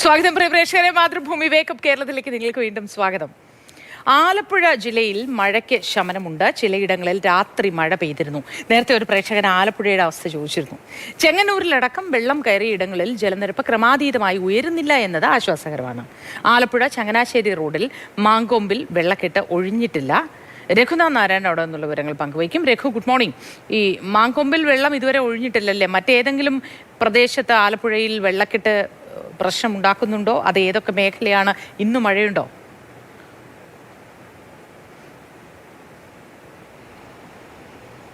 സ്വാഗതം പ്രിയ പ്രേക്ഷകരെ. മാതൃഭൂമി വേക്കപ്പ് കേരളത്തിലേക്ക് നിങ്ങൾക്ക് വീണ്ടും സ്വാഗതം. ആലപ്പുഴ ജില്ലയിൽ മഴയ്ക്ക് ശമനമുണ്ട്. ചിലയിടങ്ങളിൽ രാത്രി മഴ പെയ്തിരുന്നു. നേരത്തെ ഒരു പ്രേക്ഷകൻ ആലപ്പുഴയുടെ അവസ്ഥ ചോദിച്ചിരുന്നു. ചെങ്ങന്നൂരിലടക്കം വെള്ളം കയറിയ ഇടങ്ങളിൽ ജലനിരപ്പ് ക്രമാതീതമായി ഉയരുന്നില്ല എന്നത് ആശ്വാസകരമാണ്. ആലപ്പുഴ ചങ്ങനാശ്ശേരി റോഡിൽ മാങ്കൊമ്പിൽ വെള്ളക്കെട്ട് ഒഴിഞ്ഞിട്ടില്ല. രഘുനാഥ് നാരായണൻ അവിടെ നിന്നുള്ള വിവരങ്ങൾ പങ്കുവയ്ക്കും. Raghu, good morning. ഈ മാങ്കൊമ്പിൽ വെള്ളം ഇതുവരെ ഒഴിഞ്ഞിട്ടില്ലല്ലേ? മറ്റേതെങ്കിലും പ്രദേശത്ത് ആലപ്പുഴയിൽ വെള്ളക്കെട്ട് പ്രശ്നമുണ്ടാക്കുന്നുണ്ടോ? അത് ഏതൊക്കെ മേഖലയാണ്? ഇന്ന് മഴയുണ്ടോ?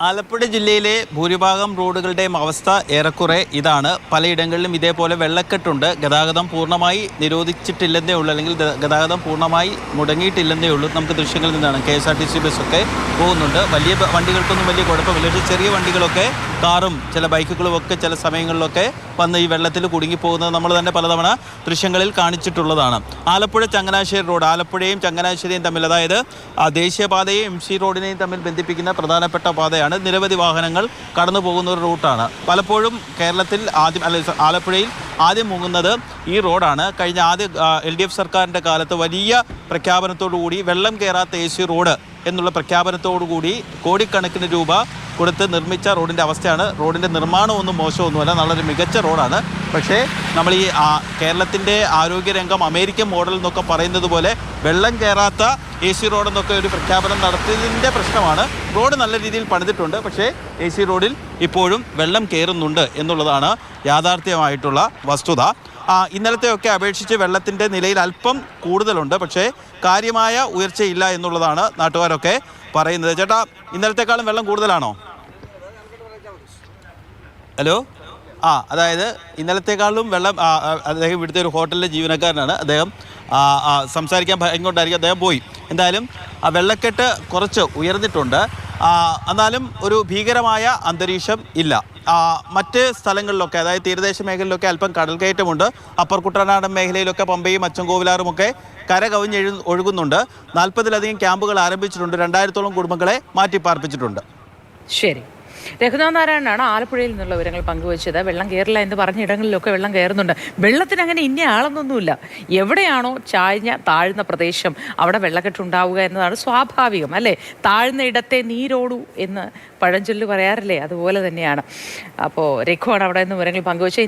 ആലപ്പുഴ ജില്ലയിലെ ഭൂരിഭാഗം റോഡുകളുടെയും അവസ്ഥ ഏറെക്കുറെ ഇതാണ്. പലയിടങ്ങളിലും ഇതേപോലെ വെള്ളക്കെട്ടുണ്ട്. ഗതാഗതം പൂർണ്ണമായി നിരോധിച്ചിട്ടില്ലെന്നേ ഉള്ളൂ, അല്ലെങ്കിൽ ഗതാഗതം പൂർണ്ണമായി മുടങ്ങിയിട്ടില്ലെന്നേ ഉള്ളൂ. നമുക്ക് ദൃശ്യങ്ങളിൽ നിന്നാണ് KSRTC ബസ്സൊക്കെ പോകുന്നുണ്ട്. വലിയ വണ്ടികൾക്കൊന്നും വലിയ കുഴപ്പമില്ല. പക്ഷേ ചെറിയ വണ്ടികളൊക്കെ, കാറും ചില ബൈക്കുകളും ഒക്കെ ചില സമയങ്ങളിലൊക്കെ വന്ന് ഈ വെള്ളത്തിൽ കുടുങ്ങിപ്പോകുന്നത് നമ്മൾ തന്നെ പലതവണ ദൃശ്യങ്ങളിൽ കാണിച്ചിട്ടുള്ളതാണ്. ആലപ്പുഴ ചങ്ങനാശ്ശേരി റോഡ്, ആലപ്പുഴയും ചങ്ങനാശ്ശേരിയും തമ്മിൽ, അതായത് ദേശീയപാതയും MC റോഡിനെയും തമ്മിൽ ബന്ധിപ്പിക്കുന്ന പ്രധാനപ്പെട്ട പാതയാണ്. നിരവധി വാഹനങ്ങൾ കടന്നു പോകുന്ന ഒരു റൂട്ടാണ്. പലപ്പോഴും കേരളത്തിൽ ആലപ്പുഴയിൽ ആദ്യം മുങ്ങുന്നത് ഈ റോഡാണ്. കഴിഞ്ഞ LDF സർക്കാരിൻ്റെ കാലത്ത് വലിയ പ്രഖ്യാപനത്തോടുകൂടി വെള്ളം കയറാത്ത AC റോഡ് എന്നുള്ള പ്രഖ്യാപനത്തോടുകൂടി കോടിക്കണക്കിന് രൂപ കൊടുത്ത് നിർമ്മിച്ച റോഡിൻ്റെ അവസ്ഥയാണ്. റോഡിൻ്റെ നിർമ്മാണമൊന്നും മോശമൊന്നുമല്ല, നല്ലൊരു മികച്ച റോഡാണ്. പക്ഷേ നമ്മൾ ഈ കേരളത്തിൻ്റെ ആരോഗ്യരംഗം അമേരിക്കൻ മോഡൽ എന്നൊക്കെ പറയുന്നത് പോലെ വെള്ളം കയറാത്ത AC റോഡെന്നൊക്കെ ഒരു പ്രഖ്യാപനം നടത്തിയതിൻ്റെ പ്രശ്നമാണ്. റോഡ് നല്ല രീതിയിൽ പണിതിട്ടുണ്ട്, പക്ഷേ AC റോഡിൽ ഇപ്പോഴും വെള്ളം കയറുന്നുണ്ട് എന്നുള്ളതാണ് യാഥാർത്ഥ്യമായിട്ടുള്ള വസ്തുത. ഇന്നലത്തെയൊക്കെ അപേക്ഷിച്ച് വെള്ളത്തിൻ്റെ നിലയിൽ അല്പം കൂടുതലുണ്ട്, പക്ഷേ കാര്യമായ ഉയർച്ചയില്ല എന്നുള്ളതാണ് നാട്ടുകാരൊക്കെ പറയുന്നത്. ചേട്ടാ, ഇന്നലത്തെക്കാളും വെള്ളം കൂടുതലാണോ? ഹലോ, അതായത് ഇന്നലത്തെക്കാളും വെള്ളം, അദ്ദേഹം ഇവിടുത്തെ ഒരു ഹോട്ടലിലെ ജീവനക്കാരനാണ്. അദ്ദേഹം സംസാരിക്കാൻ ഇങ്ങോട്ടായിരിക്കും അദ്ദേഹം പോയി. എന്തായാലും വെള്ളക്കെട്ട് കുറച്ച് ഉയർന്നിട്ടുണ്ട്. എന്നാലും ഒരു ഭീകരമായ അന്തരീക്ഷം ഇല്ല. മറ്റ് സ്ഥലങ്ങളിലൊക്കെ, അതായത് തീരദേശ മേഖലയിലൊക്കെ അല്പം കടൽ കയറ്റമുണ്ട്. അപ്പർ കുട്ടനാടൻ മേഖലയിലൊക്കെ പമ്പയും അച്ചൻകോവിലാറുമൊക്കെ കര കവിഞ്ഞ് ഒഴുകുന്നുണ്ട്. 40-ലധികം ക്യാമ്പുകൾ ആരംഭിച്ചിട്ടുണ്ട്. 2000-ഓളം കുടുംബങ്ങളെ മാറ്റിപ്പാർപ്പിച്ചിട്ടുണ്ട്. ശരി, രഘുനാഥ് നാരായണനാണ് ആലപ്പുഴയിൽ നിന്നുള്ള വിവരങ്ങൾ പങ്കുവച്ചത്. വെള്ളം കയറില്ല എന്ന് പറഞ്ഞ ഇടങ്ങളിലൊക്കെ വെള്ളം കയറുന്നുണ്ട്. വെള്ളത്തിന് അങ്ങനെ ഇന്ന ആളെന്നൊന്നുമില്ല. എവിടെയാണോ താഴ്ന്ന പ്രദേശം അവിടെ വെള്ളക്കെട്ടുണ്ടാവുക എന്നതാണ് സ്വാഭാവികം, അല്ലേ? താഴ്ന്ന ഇടത്തെ നീരോടു എന്ന് പഴഞ്ചൊല്ല് പറയാറില്ലേ? അതുപോലെ തന്നെയാണ്. അപ്പോൾ രഘുവാണ് അവിടെ നിന്ന് വിവരങ്ങൾ പങ്കുവച്ചത്.